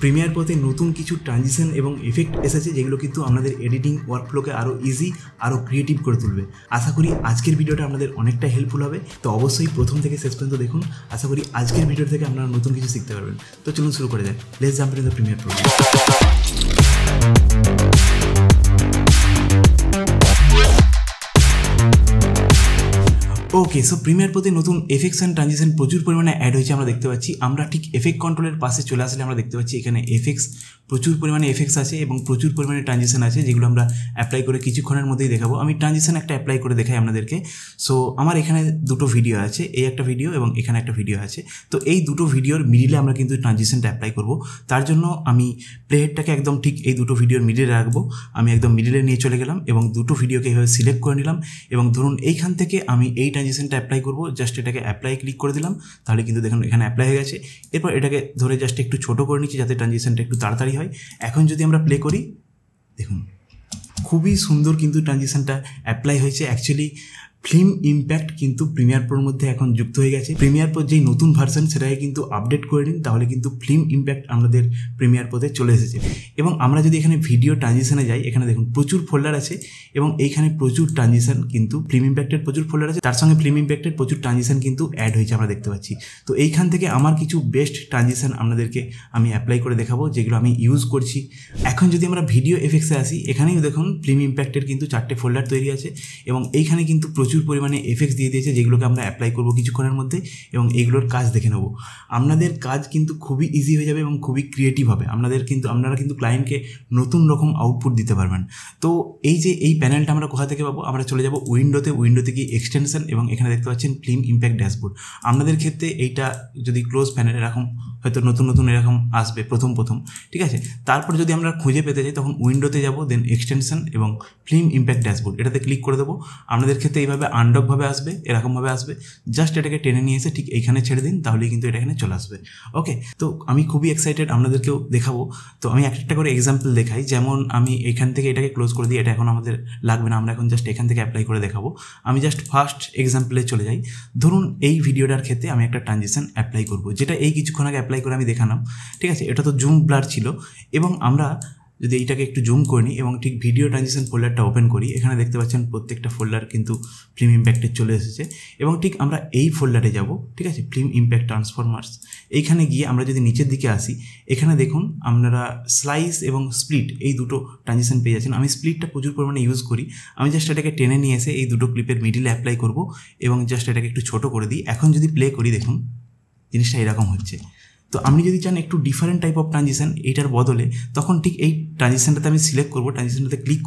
Premier প্রোতে নতুন কিছু transition এবং এফেক্ট এসেছে যেগুলো কিন্তু আপনাদের এডিটিং ওয়ার্কফ্লোকে আরও ইজি আরও ক্রিয়েটিভ করে তুলবে। আশা করি আজকের ভিডিওটা আপনাদের অনেকটা হেল্পফুল হবে। তো অবশ্যই প্রথম থেকে শেষ পর্যন্ত দেখুন। আশা করি আজকের ভিডিও থেকে আপনারা নতুন কিছু শিখতে পারবেন। তো চলুন শুরু করে যাক। Let's jump into the Premiere Pro. Okay, so premier প্রতি নতুন এফেক্টস অ্যান্ড ট্রানজিশন প্রচুর পরিমাণে অ্যাড হয়েছে আমরা দেখতে পাচ্ছি। আমরা ঠিক এফেক্ট কন্ট্রোলের পাশে চলে আসলে আমরা দেখতে পাচ্ছি এখানে এফেক্টস প্রচুর পরিমাণে এফেক্টস আছে এবং প্রচুর পরিমাণে ট্রানজিশন আছে যেগুলো আমরা অ্যাপ্লাই করে কিছুক্ষণের মধ্যেই দেখাবো। আমি ট্রানজিশন একটা অ্যাপ্লাই করে দেখাই আপনাদেরকে। সো আমার এখানে দুটো ভিডিও আছে, এই একটা ভিডিও এবং এখানে একটা ভিডিও আছে। তো এই দুটো ভিডিওর মিডিলে আমরা কিন্তু ট্রানজিশনটা অ্যাপ্লাই করব। তার জন্য আমি প্লেহেডটাকে একদম ঠিক এই দুটো ভিডিওর মিডিলে রাখবো। আমি একদম মিডিলে নিয়ে চলে গেলাম এবং দুটো ভিডিওকে এইভাবে সিলেক্ট করে নিলাম এবং ধরুন এইখান থেকে আমি এই ট্রানজিশনটা অ্যাপ্লাই করবো। জাস্ট এটাকে অ্যাপ্লাই ক্লিক করে দিলাম, তাহলে কিন্তু দেখুন এখানে অ্যাপ্লাই হয়ে গেছে। এরপর এটাকে ধরে জাস্ট একটু ছোটো করে নিচ্ছি যাতে ট্রানজিশনটা একটু তাড়াতাড়ি হয়। এখন যদি আমরা প্লে করি, দেখুন খুবই সুন্দর কিন্তু ট্রানজিশনটা অ্যাপ্লাই হয়েছে। অ্যাকচুয়ালি ফিল্ম ইম্প্যাক্ট কিন্তু প্রিমিয়ার প্রোর মধ্যে এখন যুক্ত হয়ে গেছে। প্রিমিয়ার প্রোর যেই নতুন ভার্সন সেটাকে কিন্তু আপডেট করে নিন, তাহলে কিন্তু ফিল্ম ইম্প্যাক্ট আমাদের প্রিমিয়ার প্রোতে চলে এসেছে। এবং আমরা যদি এখানে ভিডিও ট্রানজিশনে যাই, এখানে দেখুন প্রচুর ফোল্ডার আছে এবং এইখানে প্রচুর ট্রানজিশন কিন্তু ফিল্ম ইম্প্যাক্টের প্রচুর ফোল্ডার আছে, তার সঙ্গে ফিল্ম ইম্প্যাক্টের প্রচুর ট্রানজিশন কিন্তু অ্যাড হয়েছে আমরা দেখতে পাচ্ছি। তো এইখান থেকে আমার কিছু বেস্ট ট্রানজিশন আপনাদেরকে আমি অ্যাপ্লাই করে দেখাবো যেগুলো আমি ইউজ করছি। এখন যদি আমরা ভিডিও এফেক্টসে আসি, এখানেই দেখুন ফিল্ম ইম্প্যাক্টের কিন্তু 4টে ফোল্ডার তৈরি আছে এবং এইখানে কিন্তু প্রচুর পরিমাণে এফেক্টস দিয়ে দিয়েছে যেগুলোকে আমরা অ্যাপ্লাই করবো কিছুক্ষণের মধ্যে এবং এইগুলোর কাজ দেখে নেব। আপনাদের কাজ কিন্তু খুবই ইজি হয়ে যাবে এবং খুবই ক্রিয়েটিভ হবে। আপনারা কিন্তু ক্লায়েন্টকে নতুন রকম আউটপুট দিতে পারবেন। তো এই প্যানেলটা আমরা কোথা থেকে পাবো? আমরা চলে যাব উইন্ডোতে গিয়ে এক্সটেনশন এবং এখানে দেখতে পাচ্ছেন ফিল্ম ইম্প্যাক্ট ড্যাশবোর্ড। আপনাদের ক্ষেত্রে এইটা যদি ক্লোজ প্যানেল এরকম হয়তো নতুন এরকম আসবে প্রথম ঠিক আছে। তারপর যদি আমরা খুঁজে পেতে চাই তখন উইন্ডোতে যাব, দেন এক্সটেনশন এবং ফিল্ম ইম্প্যাক্ট ড্যাশবোর্ড এটাতে ক্লিক করে দেবো। আপনাদের ক্ষেত্রে এইভাবে আনডকভাবে আসবে, এরকমভাবে আসবে। জাস্ট এটাকে টেনে নিয়ে এসে ঠিক এইখানে ছেড়ে দিন, তাহলেই কিন্তু এটা এখানে চলে আসবে। ওকে, তো আমি খুবই এক্সাইটেড আপনাদেরকেও দেখাবো। তো আমি একটা করে এক্সাম্পল দেখাই। যেমন আমি এখান থেকে এটাকে ক্লোজ করে দিই, এটা এখন আমাদের লাগবে না, আমরা এখন জাস্ট এখান থেকে অ্যাপ্লাই করে দেখাবো। আমি জাস্ট ফার্স্ট এক্সাম্পলে চলে যাই। ধরুন এই ভিডিওটার ক্ষেত্রে আমি একটা ট্রানজিশন অ্যাপ্লাই করব, যেটা এই কিছুক্ষণ আগে অ্যাপ্লাই করে আমি দেখালাম। ঠিক আছে, এটা তো জুম ব্লার ছিল এবং আমরা যদি এইটাকে একটু জুম করে নিই এবং ঠিক ভিডিও ট্রানজিশন ফোল্ডারটা ওপেন করি, এখানে দেখতে পাচ্ছেন প্রত্যেকটা ফোল্ডার কিন্তু ফিল্ম ইম্প্যাক্টে চলে এসেছে এবং ঠিক আমরা এই ফোল্ডারে যাব। ঠিক আছে, ফিল্ম ইম্প্যাক্ট ট্রান্সফরমার্স। এইখানে গিয়ে আমরা যদি নিচের দিকে আসি, এখানে দেখুন আপনারা স্লাইস এবং স্প্লিট এই দুটো ট্রানজিশন পেয়ে যাচ্ছেন। আমি স্প্লিটটা প্রচুর পরিমাণে ইউজ করি। আমি জাস্ট এটাকে টেনে নিয়ে এসে এই দুটো ক্লিপের মিডিলে অ্যাপ্লাই করব এবং জাস্ট এটাকে একটু ছোটো করে দিই। এখন যদি প্লে করি, দেখুন জিনিসটা এরকম হচ্ছে। তো আপনি যদি চান একটু ডিফারেন্ট টাইপ অফ ট্রানজিশন এইটার বদলে, তখন ঠিক এই ট্রানজিশনটাতে আমি সিলেক্ট করবো, ট্রানজিশনটাতে ক্লিক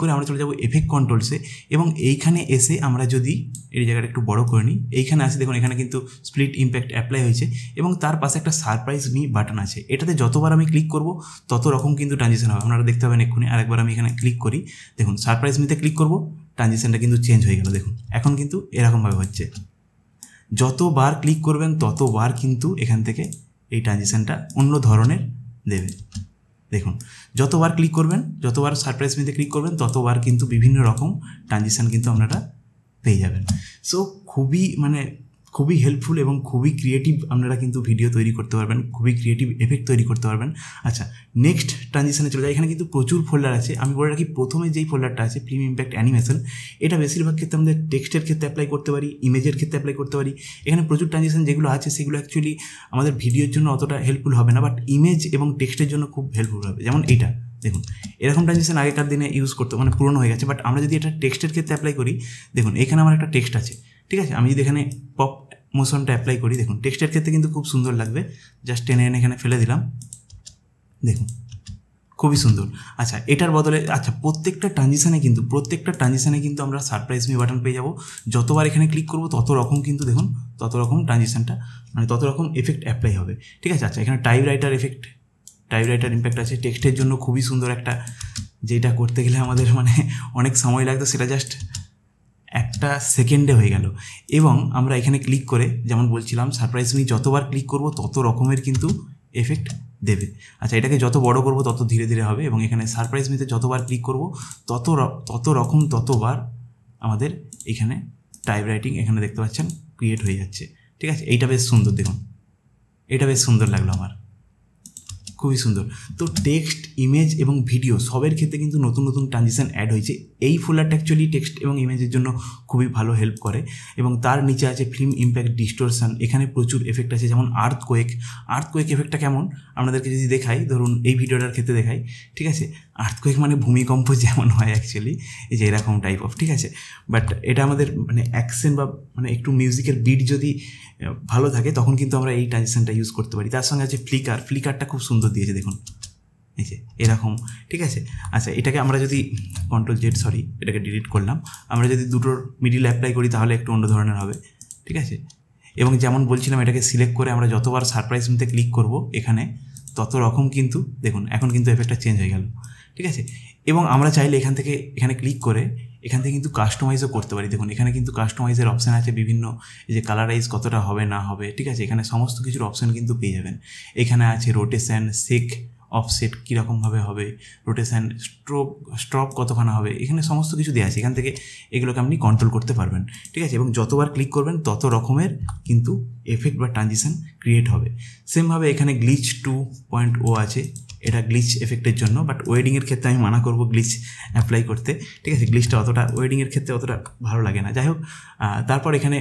করে আমরা চলে যাবো এফেক্ট কন্ট্রোলসে এবং এইখানে এসে আমরা যদি এই জায়গাটা একটু বড় করে নিই, এইখানে আসি, দেখুন এখানে কিন্তু স্প্লিট ইম্প্যাক্ট অ্যাপ্লাই হয়েছে এবং তার পাশে একটা সারপ্রাইজ মি বাটন আছে। এটাতে যতবার আমি ক্লিক করব তত রকম কিন্তু ট্রানজিশন হবে, আপনারা দেখতে পাবেন এক্ষুনি। আরেকবার আমি এখানে ক্লিক করি, দেখুন সারপ্রাইজ মিতে ক্লিক করব, ট্রানজিশনটা কিন্তু চেঞ্জ হয়ে গেল। দেখুন এখন কিন্তু এরকমভাবে হচ্ছে। যতবার ক্লিক করবেন ততবার কিন্তু এখান থেকে এই ট্রানজিশনটা অন্য ধরনের দেবে। দেখুন যতবার ক্লিক করবেন, যতবার সারপ্রাইজ মিতে ক্লিক করবেন, ততবার কিন্তু বিভিন্ন রকম ট্রানজিশন কিন্তু আপনারা পেয়ে যাবেন। সো খুবই হেল্পফুল এবং খুবই ক্রিয়েটিভ আপনারা কিন্তু ভিডিও তৈরি করতে পারবেন, খুবই ক্রিয়েটিভ এফেক্ট তৈরি করতে পারবেন। আচ্ছা, নেক্সট ট্রানজিশনে চলে যায়। এখানে কিন্তু প্রচুর ফোল্ডার আছে। আমি বলে রাখি, প্রথমে যেই ফোল্ডারটা আছে ফিল্ম ইম্প্যাক্ট অ্যানিমেশন, এটা বেশিরভাগ ক্ষেত্রে আমাদের টেক্সটের ক্ষেত্রে অ্যাপ্লাই করতে পারি, ইমেজের ক্ষেত্রে অ্যাপ্লাই করতে পারি। এখানে প্রচুর ট্রানজিশন যেগুলো আছে সেগুলো অ্যাকচুয়ালি আমাদের ভিডিওর জন্য অতটা হেল্পফুল হবে না, বাট ইমেজ এবং টেক্সটের জন্য খুব হেল্পফুল হবে। যেমন এইটা দেখুন, এরকম ট্রানজিশন আগেকার দিনে ইউজ করতে পুরনো হয়ে গেছে, বাট আমরা যদি এটা টেক্সটের ক্ষেত্রে অ্যাপ্লাই করি, দেখুন এখানে আমার একটা টেক্সট আছে। ঠিক আছে, আমি যদি এখানে পপ মোশনটা অ্যাপ্লাই করি, দেখুন টেক্সটের ক্ষেত্রে কিন্তু খুব সুন্দর লাগবে। জাস্ট টেনে এনে এখানে ফেলে দিলাম, দেখুন খুবই সুন্দর। আচ্ছা, এটার বদলে প্রত্যেকটা ট্রানজিশনে কিন্তু আমরা সারপ্রাইজ মি বাটন পেয়ে যাবো। যতবার এখানে ক্লিক করবো তত রকম কিন্তু দেখুন তত রকম ট্রানজিশনটা তত রকম এফেক্ট অ্যাপ্লাই হবে। ঠিক আছে। আচ্ছা, এখানে টাইপরাইটার ইম্প্যাক্ট আছে। টেক্সটের জন্য খুবই সুন্দর একটা, যেটা করতে গেলে আমাদের অনেক সময় লাগতো, সেটা জাস্ট একটা সেকেন্ডে হয়ে গেল। এবং আমরা এখানে ক্লিক করে, যেমন বলছিলাম, সারপ্রাইজ মি যতবার ক্লিক করব তত রকমের কিন্তু এফেক্ট দেবে। আচ্ছা, এটাকে যত বড় করব তত ধীরে ধীরে হবে এবং এখানে সারপ্রাইজ মিতে যতবার ক্লিক করব ততবার আমাদের এখানে টাইপ রাইটিং এখানে দেখতে পাচ্ছেন ক্রিয়েট হয়ে যাচ্ছে। ঠিক আছে, এইটা বেশ সুন্দর, দেখুন এটা বেশ সুন্দর লাগলো আমার, খুবই সুন্দর। তো টেক্সট, ইমেজ এবং ভিডিও সবের ক্ষেত্রে কিন্তু নতুন নতুন ট্রানজিশন অ্যাড হয়েছে। এই ফোল্ডারটা অ্যাকচুয়ালি টেক্সট এবং ইমেজের জন্য খুবই ভালো হেল্প করে। এবং তার নিচে আছে ফিল্ম ইম্প্যাক্ট, ডিস্টোরশন। এখানে প্রচুর এফেক্ট আছে, যেমন আর্থকোয়েক এফেক্টটা কেমন আপনাদেরকে যদি দেখাই, ধরুন এই ভিডিওটার ক্ষেত্রে দেখাই, ঠিক আছে। আর্থকোয়েক মানে ভূমিকম্প যেমন হয় অ্যাকচুয়ালি, এই যে এরকম টাইপ অফ, ঠিক আছে। বাট এটা আমাদের মানে অ্যাকশন বা মানে একটু মিউজিকের বিট যদি ভালো থাকে তখন কিন্তু আমরা এই ট্রানজিশনটা ইউজ করতে পারি। তার সঙ্গে আছে ফ্লিকারটা খুব সুন্দর দিয়েছে দেখুন, এই যে এরকম, ঠিক আছে। আচ্ছা, এটাকে আমরা যদি এটাকে ডিলিট করলাম, আমরা যদি দুটোর মিডিল অ্যাপ্লাই করি তাহলে একটু অন্য ধরনের হবে, ঠিক আছে। এবং যেমন বলছিলাম, এটাকে সিলেক্ট করে আমরা যতবার সারপ্রাইজ মিতে ক্লিক করব এখানে, তত রকম কিন্তু দেখুন এখন কিন্তু এফেক্টটা চেঞ্জ হয়ে গেল, ঠিক আছে। এবং আমরা চাইলে এখানে ক্লিক করে এখান থেকে কিন্তু কাস্টমাইজও করতে পারি। দেখুন এখানে কিন্তু কাস্টমাইজের অপশান আছে বিভিন্ন, এই যে কালারাইজ কতটা হবে না হবে, ঠিক আছে। এখানে সমস্ত কিছুর অপশান কিন্তু পেয়ে যাবেন। এখানে আছে রোটেশন, শেক, অফসেট কীরকমভাবে হবে, রোটেশন, স্ট্রপ কতখানা হবে, এখানে সমস্ত কিছু দেওয়া আছে। এখান থেকে এগুলোকে আপনি কন্ট্রোল করতে পারবেন, ঠিক আছে। এবং যতবার ক্লিক করবেন তত রকমের কিন্তু এফেক্ট বা ট্রানজিশন ক্রিয়েট হবে। সেমভাবে এখানে গ্লিচ 2.0 আছে, এটা গ্লিচ এফেক্টের জন্য। বাট ওয়েডিংয়ের ক্ষেত্রে আমি মানা করব গ্লিচ অ্যাপ্লাই করতে, ঠিক আছে। গ্লিচটা অতটা ওয়েডিংয়ের ক্ষেত্রে অতটা ভালো লাগে না। যাই হোক, তারপর এখানে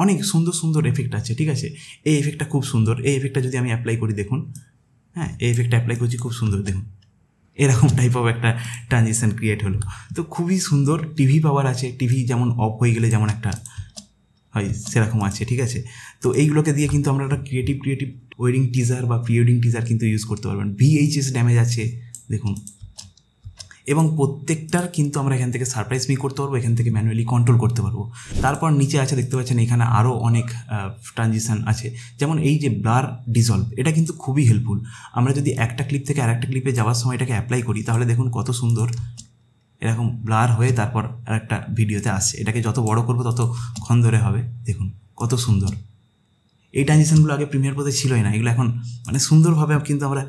অনেক সুন্দর সুন্দর এফেক্ট আছে, ঠিক আছে। এই এফেক্টটা খুব সুন্দর। এই এফেক্টটা যদি আমি অ্যাপ্লাই করি, দেখুন, হ্যাঁ, এই এফেক্টটা অ্যাপ্লাই করছি, খুব সুন্দর দেখুন, এরকম টাইপ অফ একটা ট্রানজিশন ক্রিয়েট হলো। তো খুবই সুন্দর। টিভি পাওয়ার আছে, টিভি যেমন অফ হয়ে গেলে যেমন একটা হয় সেরকম আছে, ঠিক আছে। তো এইগুলোকে দিয়ে কিন্তু আমরা একটা ক্রিয়েটিভ ওয়েডিং টিজার বা প্রি ওয়েডিং টিজার কিন্তু ইউজ করতে পারবেন। VHS ড্যামেজ আছে দেখুন, এবং প্রত্যেকটার কিন্তু আমরা এখান থেকে সারপ্রাইজ মি করতে পারবো, এখান থেকে ম্যানুয়ালি কন্ট্রোল করতে পারবো। তারপর নিচে আছে, দেখতে পাচ্ছেন এখানে আরও অনেক ট্রানজিশন আছে, যেমন এই যে ব্লার ডিজলভ, এটা কিন্তু খুবই হেল্পফুল। আমরা যদি একটা ক্লিপ থেকে আরেকটা ক্লিপে যাওয়ার সময় এটাকে অ্যাপ্লাই করি, তাহলে দেখুন কত সুন্দর এরকম ব্লার হয়ে তারপর আরেকটা ভিডিওতে আসছে। এটাকে যত বড় করবো তত ক্ষণ ধরে হবে, দেখুন কত সুন্দর। এই ট্রানজিশনগুলো আগে প্রিমিয়ার প্রোতে ছিলই না, এগুলো এখন মানে সুন্দরভাবে কিন্তু আমরা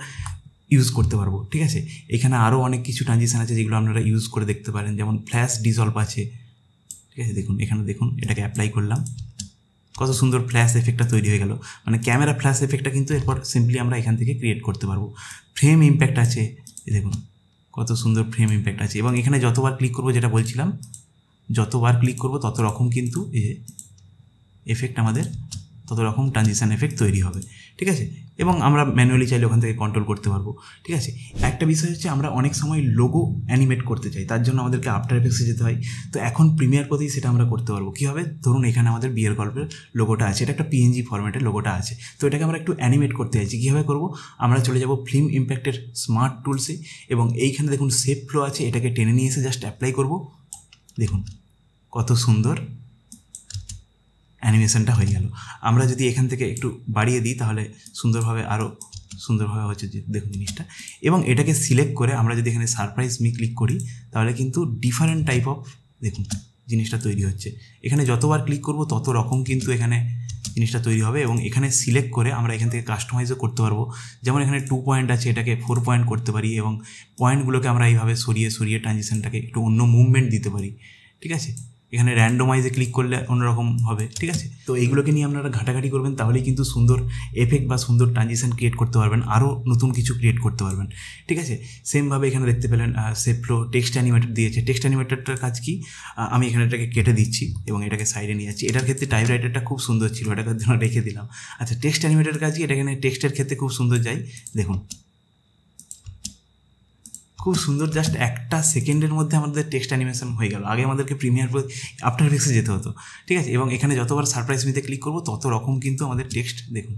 ইউজ করতে পারবো, ঠিক আছে। এখানে আরও অনেক কিছু ট্রানজিশন আছে যেগুলো আপনারা ইউজ করে দেখতে পারেন, যেমন ফ্ল্যাশ ডিজলভ আছে, ঠিক আছে। দেখুন এখানে দেখুন, এটাকে অ্যাপ্লাই করলাম, কত সুন্দর ফ্ল্যাশ এফেক্টটা তৈরি হয়ে গেল। মানে ক্যামেরা ফ্ল্যাশ এফেক্টটা কিন্তু এরপর সিম্পলি আমরা এখান থেকে ক্রিয়েট করতে পারবো। ফ্রেম ইম্প্যাক্ট আছে, দেখুন কত সুন্দর ফ্রেম ইম্প্যাক্ট আছে। এবং এখানে যতবার ক্লিক করবো, যেটা বলছিলাম, যতবার ক্লিক করবো তত রকম কিন্তু এই যে এফেক্ট আমাদের, তত রকম ট্রানজিশন এফেক্ট তৈরি হবে, ঠিক আছে। এবং আমরা ম্যানুয়ালি চাইলে ওখান থেকে কন্ট্রোল করতে পারবো, ঠিক আছে। একটা বিষয় হচ্ছে, আমরা অনেক সময় লোগো অ্যানিমেট করতে চাই, তার জন্য আমাদেরকে আফটার এফেক্টসে যেতে হয়। তো এখন প্রিমিয়ার প্রতি সেটা আমরা করতে পারবো। কীভাবে? ধরুন এখানে আমাদের বিয়ের গল্পের লোগোটা আছে, এটা একটা PNG ফরম্যাটের লোগোটা আছে। তো এটাকে আমরা একটু অ্যানিমেট করতে চাইছি, কীভাবে করবো? আমরা চলে যাব ফিল্ম ইম্প্যাক্টের স্মার্ট টুলসে, এবং এইখানে দেখুন শেপ ফ্লো আছে, এটাকে টেনে নিয়ে এসে জাস্ট অ্যাপ্লাই করবো। দেখুন কত সুন্দর অ্যানিমেশনটা হয়ে গেল। আমরা যদি এখান থেকে একটু বাড়িয়ে দিই তাহলে সুন্দরভাবে, আরও সুন্দরভাবে হচ্ছে যে দেখুন জিনিসটা। এবং এটাকে সিলেক্ট করে আমরা যদি এখানে সারপ্রাইজ মি ক্লিক করি, তাহলে কিন্তু ডিফারেন্ট টাইপ অফ দেখুন জিনিসটা তৈরি হচ্ছে। এখানে যতবার ক্লিক করব তত রকম কিন্তু এখানে জিনিসটা তৈরি হবে। এবং এখানে সিলেক্ট করে আমরা এখান থেকে কাস্টমাইজও করতে পারবো। যেমন এখানে 2 পয়েন্ট আছে, এটাকে 4 পয়েন্ট করতে পারি, এবং পয়েন্টগুলোকে আমরা এইভাবে সরিয়ে ট্রানজিশনটাকে একটু অন্য মুভমেন্ট দিতে পারি, ঠিক আছে। এখানে র্যান্ডোমাইজে ক্লিক করলে অন্যরকম হবে, ঠিক আছে। তো এইগুলোকে নিয়ে আপনারা ঘাটাঘাটি করবেন, তাহলেই কিন্তু সুন্দর এফেক্ট বা সুন্দর ট্রানজিশন ক্রিয়েট করতে পারবেন, আরও নতুন কিছু ক্রিয়েট করতে পারবেন, ঠিক আছে। সেমভাবে এখানে দেখতে পেলেন শেপ ফ্লো, টেক্সট অ্যানিমেটর দিয়েছে। টেক্সট অ্যানিমেটরটার কাজ কি? আমি এখানে এটাকে কেটে দিচ্ছি এবং এটাকে সাইডে নিয়ে যাচ্ছি। এটার ক্ষেত্রে টাইপ রাইটারটা খুব সুন্দর ছিল, এটাকে জন্য রেখে দিলাম। আচ্ছা, টেক্সট অ্যানিমেটরের কাজ কি? এটা এখানে টেক্সটের ক্ষেত্রে খুব সুন্দর যায়, দেখুন খুব সুন্দর। জাস্ট একটা সেকেন্ডের মধ্যে আমাদের টেক্সট অ্যানিমেশন হয়ে গেল। আগে আমাদেরকে প্রিমিয়ার প্রো আফটার এফেক্টসে যেতে হতো, ঠিক আছে। এবং এখানে যতবার সারপ্রাইজ মিতে ক্লিক করবো তত রকম কিন্তু আমাদের টেক্সট, দেখুন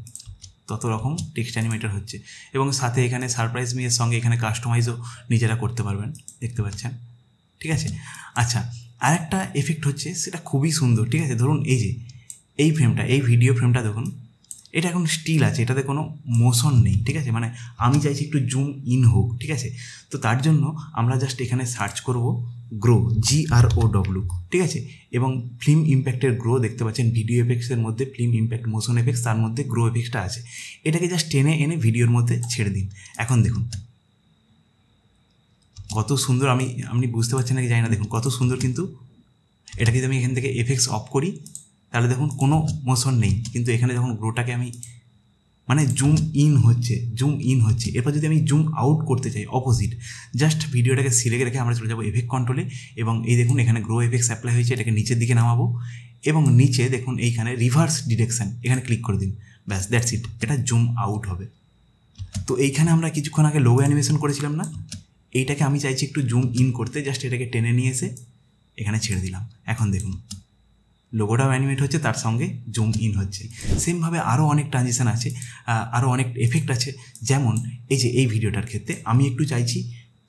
তত রকম টেক্সট অ্যানিমেটর হচ্ছে। এবং সাথে এখানে সারপ্রাইজ মিয়ের সঙ্গে এখানে কাস্টমাইজও নিজেরা করতে পারবেন, দেখতে পাচ্ছেন, ঠিক আছে। আচ্ছা, আরেকটা এফেক্ট হচ্ছে, সেটা খুবই সুন্দর, ঠিক আছে। ধরুন এই যে এই ফ্রেমটা, এই ভিডিও ফ্রেমটা দেখুন, এটা এখন স্টিল আছে, এটাতে কোনো মোশন নেই, ঠিক আছে। মানে আমি চাইছি একটু জুম ইন হোক, ঠিক আছে। তো তার জন্য আমরা জাস্ট এখানে সার্চ করব গ্রো, GROW, ঠিক আছে। এবং ফিল্ম ইম্প্যাক্টের গ্রো দেখতে পাচ্ছেন, ভিডিও এফেক্টসের মধ্যে ফিল্ম ইম্প্যাক্ট, মোশন এফেক্টস, তার মধ্যে গ্রো এফেক্টসটা আছে। এটাকে জাস্ট টেনে এনে ভিডিওর মধ্যে ছেড়ে দিন। এখন দেখুন কত সুন্দর, আপনি বুঝতে পারছেন নাকি জানি না, দেখুন কত সুন্দর। কিন্তু এটাকে যদি আমি এখান থেকে এফেক্টস অফ করি, তাহলে দেখুন কোনো মোশন নেই, কিন্তু এখানে যখন গ্রোটাকে আমি মানে জুম ইন হচ্ছে। এরপর যদি আমি জুম আউট করতে চাই অপোজিট, জাস্ট ভিডিওটাকে সিলেক্ট রেখে আমরা চলে যাবো এফেক্ট কন্ট্রোলে, এবং এই দেখুন এখানে গ্রো এফেক্টস অ্যাপ্লাই হয়েছে, এটাকে নিচের দিকে নামাবো এবং নিচে দেখুন এইখানে রিভার্স ডিরেকশন এখানে ক্লিক করে দিন, ব্যাস দ্যাটস ইট, এটা জুম আউট হবে। তো এইখানে আমরা কিছুক্ষণ আগে লোগো অ্যানিমেশন করেছিলাম না, এইটাকে আমি চাইছি একটু জুম ইন করতে, জাস্ট এটাকে টেনে নিয়ে এসে এখানে ছেড়ে দিলাম। এখন দেখুন লোগোটাও অ্যানিমেট হচ্ছে, তার সঙ্গে জুম ইন হচ্ছে। সেমভাবে আরও অনেক ট্রানজিশন আছে, আরও অনেক এফেক্ট আছে। যেমন এই যে এই ভিডিওটার ক্ষেত্রে আমি একটু চাইছি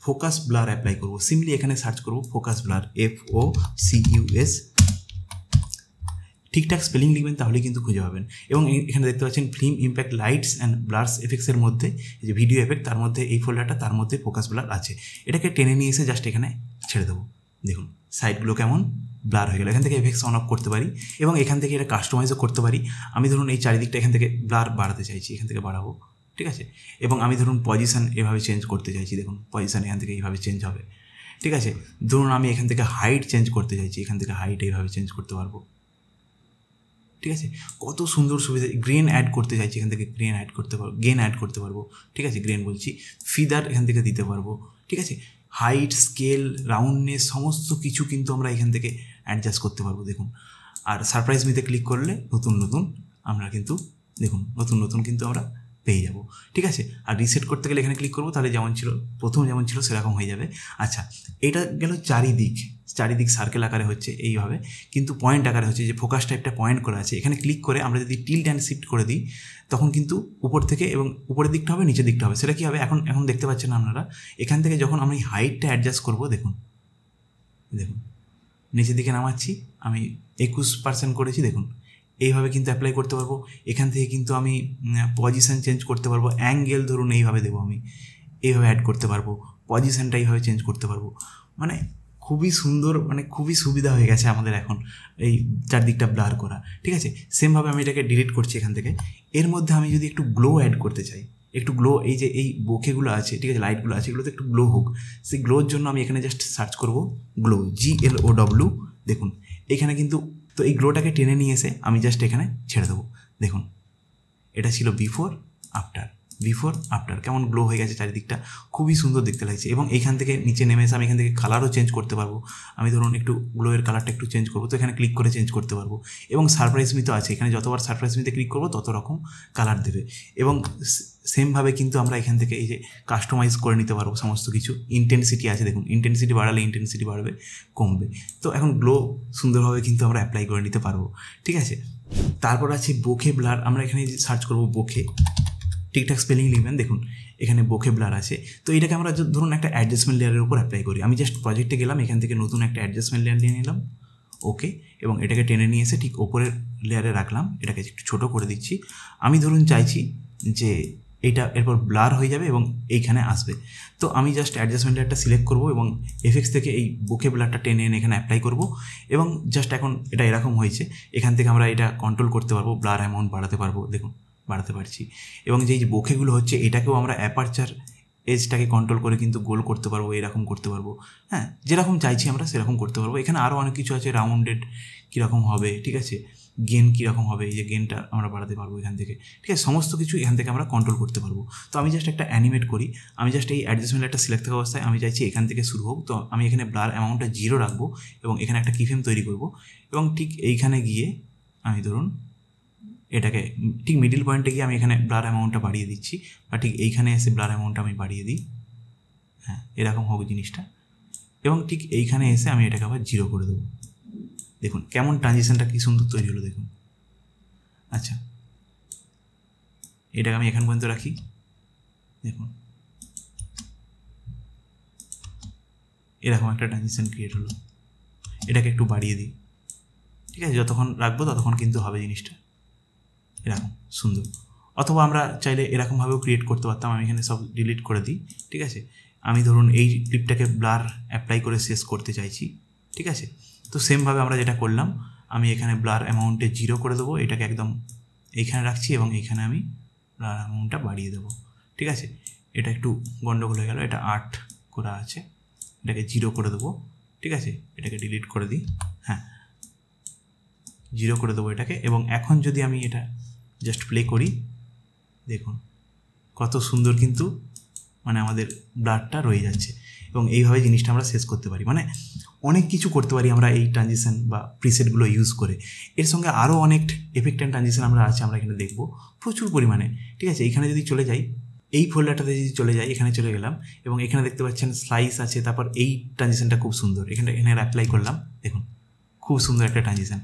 ফোকাস ব্লার অ্যাপ্লাই করব। সিম্পলি এখানে সার্চ করব ফোকাস ব্লার, FOCUS, ঠিকঠাক স্পেলিং লিখবেন তাহলে কিন্তু খুঁজে পাবেন। এবং এখানে দেখতে পাচ্ছেন ফিল্ম ইম্প্যাক্ট লাইটস অ্যান্ড ব্লার্স এফেক্টসের মধ্যে এই যে ভিডিও এফেক্ট, তার মধ্যে এই ফোল্ডারটা, তার মধ্যে ফোকাস ব্লার আছে। এটাকে টেনে নিয়ে এসে জাস্ট এখানে ছেড়ে দেবো। দেখুন সাইডগুলো কেমন ব্লার হয়ে গেল। এখান থেকে এফেক্টস অন অফ করতে পারি এবং এখান থেকে এটা কাস্টমাইজও করতে পারি। আমি ধরুন এই চারিদিকটা এখান থেকে ব্লার বাড়াতে চাইছি, এখান থেকে বাড়াবো, ঠিক আছে। এবং আমি ধরুন পজিশন এভাবে চেঞ্জ করতে চাইছি, দেখুন পজিশন এখান থেকে এইভাবে চেঞ্জ হবে, ঠিক আছে। ধরুন আমি এখান থেকে হাইট চেঞ্জ করতে চাইছি, এখান থেকে হাইট এইভাবে চেঞ্জ করতে পারবো, ঠিক আছে। কত সুন্দর সুবিধা। গ্রেন অ্যাড করতে চাইছি, এখান থেকে গ্রেন অ্যাড করতে পারবো, গেন অ্যাড করতে পারবো, ঠিক আছে। গ্রেন বলছি, ফিদার এখান থেকে দিতে পারবো, ঠিক আছে। হাইট, স্কেল, রাউন্ডনেস সমস্ত কিছু কিন্তু আমরা এখান থেকে অ্যাডজাস্ট করতে পারবো, দেখুন। আর সারপ্রাইজ মিতে ক্লিক করলে নতুন নতুন আমরা কিন্তু দেখুন নতুন নতুন কিন্তু আমরা পেয়ে যাব, ঠিক আছে। আর রিসেট করতে গেলে এখানে ক্লিক করবো, তাহলে যেমন ছিল প্রথম যেমন ছিল সেরকম হয়ে যাবে। আচ্ছা, এটা গেল চারিদিক সার্কেল আকারে হচ্ছে এইভাবে, কিন্তু পয়েন্ট আকারে হচ্ছে, যে ফোকাস টাইপটা পয়েন্ট করা আছে। এখানে ক্লিক করে আমরা যদি টিল্ট অ্যান্ড শিফট করে দিই তখন কিন্তু উপর থেকে, এবং উপরের দিকটা হবে, নিচের দিকটা হবে। সেটা কী হবে এখন দেখতে পাচ্ছেন আপনারা। এখান থেকে যখন আমি হাইটটা অ্যাডজাস্ট করবো, দেখুন নিচের দিকে নামাচ্ছি, আমি 21% করেছি, দেখুন এইভাবে কিন্তু অ্যাপ্লাই করতে পারবো। এখান থেকে কিন্তু আমি পজিশন চেঞ্জ করতে পারবো, অ্যাঙ্গেল ধরুন এইভাবে দেবো, আমি এইভাবে অ্যাড করতে পারবো, পজিশনটা এইভাবে চেঞ্জ করতে পারবো। মানে খুবই সুন্দর, মানে খুবই সুবিধা হয়ে গেছে আমাদের এখন এই চারদিকটা ব্লার করা, ঠিক আছে। সেমভাবে আমি এটাকে ডিলিট করছি এখান থেকে। এর মধ্যে আমি যদি একটু গ্লো অ্যাড করতে চাই, একটু গ্লো, এই যে এই বোকেগুলো আছে, ঠিক আছে, লাইটগুলো আছে, এগুলোতে একটু গ্লো হোক। সেই গ্লোর জন্য আমি এখানে জাস্ট সার্চ করবো গ্লো, GLOW, দেখুন এখানে কিন্তু। তো এই গ্লোটাকে টেনে নিয়ে এসে আমি জাস্ট এখানে ছেড়ে দেবো, দেখুন এটা ছিল বিফোর আফটার, কেমন গ্লো হয়ে গেছে চারিদিকটা, খুবই সুন্দর দেখতে লাগছে। এবং এইখান থেকে নিচে নেমে এসে আমি এখান থেকে কালারও চেঞ্জ করতে পারবো। আমি ধরুন একটু গ্লোয়ের কালারটা একটু চেঞ্জ করবো, তো এখানে ক্লিক করে চেঞ্জ করতে পারবো। এবং সারপ্রাইজ মি তো আছে, এখানে যতবার সারপ্রাইজ মিতে ক্লিক করবো তত রকম কালার দেবে। এবং সেমভাবে কিন্তু আমরা এখান থেকে এই যে কাস্টমাইজ করে নিতে পারবো সমস্ত কিছু। ইন্টেন্সিটি আছে, দেখুন ইন্টেন্সিটি বাড়ালে ইন্টেন্সিটি বাড়বে, কমবে। তো এখন গ্লো সুন্দরভাবে কিন্তু আমরা অ্যাপ্লাই করে নিতে পারবো, ঠিক আছে। তারপর আছে বোকে ব্লার। আমরা এখানে সার্চ করবো বোকে, ঠিকঠাক স্পেলিং লিখবেন, দেখুন এখানে বোকে ব্লার আছে। তো এটাকে আমরা ধরুন একটা অ্যাডজাস্টমেন্ট লেয়ারের উপর অ্যাপ্লাই করি। আমি জাস্ট প্রজেক্টে গেলাম, এখান থেকে নতুন একটা অ্যাডজাস্টমেন্ট লেয়ার নিয়ে নিলাম, ওকে। এবং এটাকে টেনে নিয়ে এসে ঠিক ওপরের লেয়ারে রাখলাম, এটাকে একটু ছোটো করে দিচ্ছি। আমি ধরুন চাইছি যে এইটা এরপর ব্লার হয়ে যাবে এবং এইখানে আসবে। তো আমি জাস্ট অ্যাডজাস্টমেন্ট লেয়ারটা সিলেক্ট করবো এবং এফেক্টস থেকে এই বোকে ব্লারটা টেনে এনে এখানে অ্যাপ্লাই করব। এবং জাস্ট এখন এটা এরকম হয়েছে, এখান থেকে আমরা এটা কন্ট্রোল করতে পারবো, ব্লার অ্যামাউন্ট বাড়াতে পারবো, দেখুন বাড়াতে পারছি। এবং যেই যে বোকেগুলো হচ্ছে এটাকেও আমরা অ্যাপারচার এজটাকে কন্ট্রোল করে কিন্তু গোল করতে পারবো, এরকম করতে পারবো, হ্যাঁ, যেরকম চাইছি আমরা সেরকম করতে পারবো। এখানে আরও অনেক কিছু আছে, রাউন্ডেড কীরকম হবে, ঠিক আছে, গেন কীরকম হবে, এই যে গেনটা আমরা বাড়াতে পারবো এখান থেকে, ঠিক আছে, সমস্ত কিছু এখান থেকে আমরা কন্ট্রোল করতে পারবো। তো আমি জাস্ট একটা অ্যানিমেট করি, আমি জাস্ট এই অ্যাডজাস্টমেন্ট একটা সিলেক্ট থাকা অবস্থায় আমি চাইছি এখান থেকে শুরু হোক। তো আমি এখানে ব্লার অ্যামাউন্টটা 0 রাখবো এবং এখানে একটা কিফ্রেম তৈরি করব। এবং ঠিক এইখানে গিয়ে আমি ধরুন এটাকে ঠিক মিডিল পয়েন্টে গিয়ে আমি এখানে ব্লার অ্যামাউন্টটা বাড়িয়ে দিচ্ছি, বা ঠিক এইখানে এসে ব্লার অ্যামাউন্টটা আমি বাড়িয়ে দিই, হ্যাঁ এরকম হোক জিনিসটা। এবং ঠিক এইখানে এসে আমি এটাকে আবার 0 করে দেবো। দেখুন কেমন ট্রানজিশনটা কী সুন্দর তৈরি হলো, দেখুন। আচ্ছা, এটাকে আমি এখান পর্যন্ত রাখি, দেখুন এরকম একটা ট্রানজিশন ক্রিয়েট হলো। এটাকে একটু বাড়িয়ে দিই, ঠিক আছে, যতক্ষণ রাখবো ততক্ষণ কিন্তু হবে জিনিসটা এরকম সুন্দর। অথবা আমরা চাইলে এরকমভাবেও ক্রিয়েট করতে পারতাম। আমি এখানে সব ডিলিট করে দিই, ঠিক আছে। আমি ধরুন এই ক্লিপটাকে ব্লার অ্যাপ্লাই করে শেষ করতে চাইছি, ঠিক আছে। তো সেমভাবে আমরা যেটা করলাম, আমি এখানে ব্লার অ্যামাউন্টে 0 করে দেবো, এটাকে একদম এইখানে রাখছি এবং এইখানে আমি ব্লার অ্যামাউন্টটা বাড়িয়ে দেবো, ঠিক আছে। এটা একটু গন্ডগোল হয়ে গেল, এটা 8 করা আছে, এটাকে 0 করে দেবো, ঠিক আছে। এটাকে ডিলিট করে দিই, হ্যাঁ 0 করে দেবো এটাকে। এবং এখন যদি আমি এটা জাস্ট প্লে করি, দেখুন কত সুন্দর কিন্তু মানে আমাদের ব্লাডটা রয়ে যাচ্ছে, এবং এইভাবে জিনিসটা আমরা শেষ করতে পারি। মানে অনেক কিছু করতে পারি আমরা এই ট্রানজিশন বা প্রিসেটগুলো ইউজ করে। এর সঙ্গে আরও অনেক এফেক্ট অ্যান্ড ট্রানজিশন আমরা এখানে দেখব প্রচুর পরিমাণে। ঠিক আছে, এখানে যদি চলে যাই, এই ফোল্ডারটাতে যদি চলে যাই, এখানে চলে গেলাম এবং এখানে দেখতে পাচ্ছেন স্লাইস আছে। তারপর এই ট্রানজিশনটা খুব সুন্দর, এখানে অ্যাপ্লাই করলাম, দেখুন খুব সুন্দর একটা ট্রানজিশন।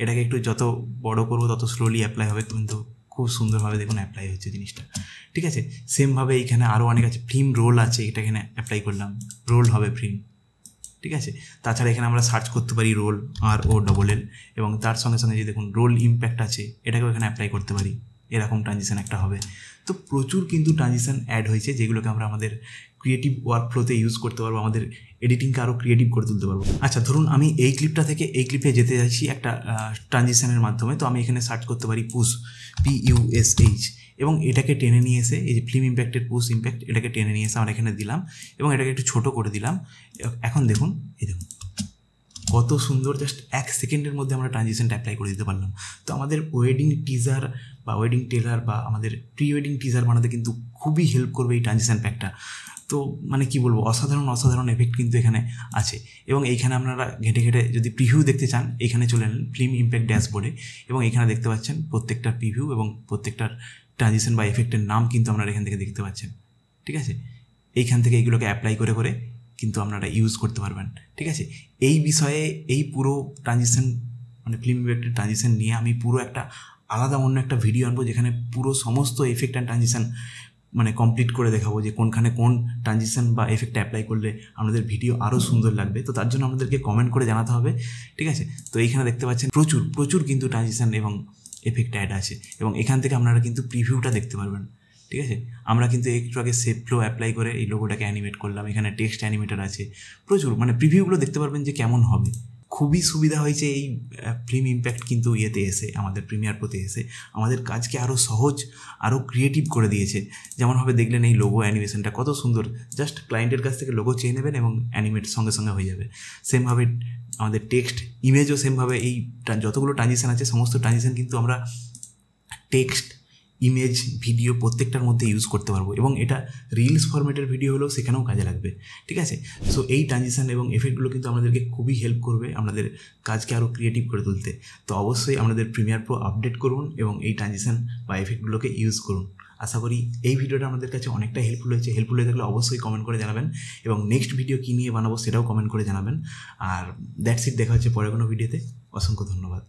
এটাকে একটু যত বড় করবো তত স্লোলি অ্যাপ্লাই হবে, কিন্তু খুব সুন্দরভাবে দেখুন অ্যাপ্লাই হচ্ছে জিনিসটা। ঠিক আছে, সেমভাবে এইখানে আরও অনেক আছে, ফিল্ম রোল আছে, এটা এখানে অ্যাপ্লাই করলাম, রোল হবে ফিল্ম। ঠিক আছে, তাছাড়া এখানে আমরা সার্চ করতে পারি রোল, ROLL, এবং তার সঙ্গে সঙ্গে যে দেখুন রোল ইম্প্যাক্ট আছে, এটাকেও এখানে অ্যাপ্লাই করতে পারি, এরকম ট্রানজিশন একটা হবে। তো প্রচুর কিন্তু ট্রানজিশন অ্যাড হয়েছে, যেগুলোকে আমরা আমাদের ক্রিয়েটিভ ওয়ার্ক ফ্লোতে ইউজ করতে পারবো, আমাদের এডিটিংকে আরও ক্রিয়েটিভ করে তুলতে পারবো। আচ্ছা, ধরুন আমি এই ক্লিপটা থেকে এই ক্লিপে যেতে যাচ্ছি একটা ট্রানজিশনের মাধ্যমে, তো আমি এখানে সার্চ করতে পারি পুশ, PUSH, এবং এটাকে টেনে নিয়ে এসে এই যে ফিল্ম ইম্প্যাক্টের পুশ ইম্প্যাক্ট, এটাকে টেনে নিয়ে এসে আমরা এখানে দিলাম এবং এটাকে একটু ছোটো করে দিলাম। এখন দেখুন, এই দেখুন কত সুন্দর, জাস্ট 1 সেকেন্ডের মধ্যে আমরা ট্রানজিশনটা অ্যাপ্লাই করে দিতে পারলাম। তো আমাদের ওয়েডিং টিজার বা ওয়েডিং টেলার বা আমাদের প্রি ওয়েডিং টিজার বানাতে কিন্তু খুবই হেল্প করবে এই ট্রানজিশন প্যাকটা। তো মানে কি বলবো, অসাধারণ এফেক্ট কিন্তু এখানে আছে। এবং এইখানে আপনারা ঘেটে যদি প্রিভিউ দেখতে চান, এখানে চলে এলেন ফিল্ম ইম্প্যাক্ট ড্যাশবোর্ডে, এবং এখানে দেখতে পাচ্ছেন প্রত্যেকটার প্রিভিউ এবং প্রত্যেকটার ট্রানজিশন বা এফেক্টের নাম কিন্তু আপনারা এখান থেকে দেখতে পাচ্ছেন। ঠিক আছে, এইখান থেকে এইগুলোকে অ্যাপ্লাই করে কিন্তু আপনারা ইউজ করতে পারবেন। ঠিক আছে, এই বিষয়ে এই পুরো ট্রানজিশন মানে ফিল্ম ইম্প্যাক্টের ট্রানজিশন নিয়ে আমি পুরো একটা আলাদা অন্য একটা ভিডিও আনবো, যেখানে পুরো সমস্ত এফেক্ট অ্যান্ড ট্রানজিশন মানে কমপ্লিট করে দেখাবো, যে কোনখানে কোন ট্রানজিশন বা এফেক্ট অ্যাপ্লাই করলে আমাদের ভিডিও আরও সুন্দর লাগবে। তো তার জন্য আমাদেরকে কমেন্ট করে জানাতে হবে। ঠিক আছে, তো এইখানে দেখতে পাচ্ছেন প্রচুর কিন্তু ট্রানজিশন এবং এফেক্ট অ্যাড আছে, এবং এখান থেকে আপনারা কিন্তু প্রিভিউটা দেখতে পারবেন। ঠিক আছে, আমরা কিন্তু একটু আগে সেভ ফ্লো অ্যাপ্লাই করে এই লোগোটাকে অ্যানিমেট করলাম, এখানে টেক্সট অ্যানিমেটার আছে, প্রচুর মানে প্রিভিউগুলো দেখতে পারবেন যে কেমন হবে। খুবই সুবিধা হয়েছে এই ফিল্ম ইম্প্যাক্ট কিন্তু ইয়েতে এসে, আমাদের প্রিমিয়ার প্রোতে এসে আমাদের কাজকে আরও সহজ, আরও ক্রিয়েটিভ করে দিয়েছে। যেমনভাবে দেখলেন এই লোগো অ্যানিমেশনটা কত সুন্দর, জাস্ট ক্লায়েন্টের কাছ থেকে লোগো চেয়ে নেবেন এবং অ্যানিমেট সঙ্গে সঙ্গে হয়ে যাবে। সেমভাবে আমাদের টেক্সট ইমেজও সেমভাবে, এই যতগুলো ট্রানজিশন আছে সমস্ত ট্রানজিশন কিন্তু আমরা টেক্সট, ইমেজ, ভিডিও প্রত্যেকটার মধ্যে ইউজ করতে পারবো, এবং এটা রিলস ফরম্যাটের ভিডিও হলেও সেখানেও কাজে লাগবে। ঠিক আছে, সো এই ট্রানজিশন এবং এফেক্টগুলো কিন্তু আমাদেরকে খুবই হেল্প করবে আমাদের কাজকে আরও ক্রিয়েটিভ করে তুলতে। তো অবশ্যই আমাদের প্রিমিয়ার প্রো আপডেট করুন এবং এই ট্রানজিশন বা এফেক্টগুলোকে ইউজ করুন। আশা করি এই ভিডিওটা আমাদের কাছে অনেকটা হেল্পফুল হয়েছে। হেল্পফুল হয়ে থাকলে অবশ্যই কমেন্ট করে জানাবেন, এবং নেক্সট ভিডিও কী নিয়ে বানাবো সেটাও কমেন্ট করে জানাবেন। আর দ্যাটস ইট, দেখা হচ্ছে পরে কোনো ভিডিওতে। অসংখ্য ধন্যবাদ।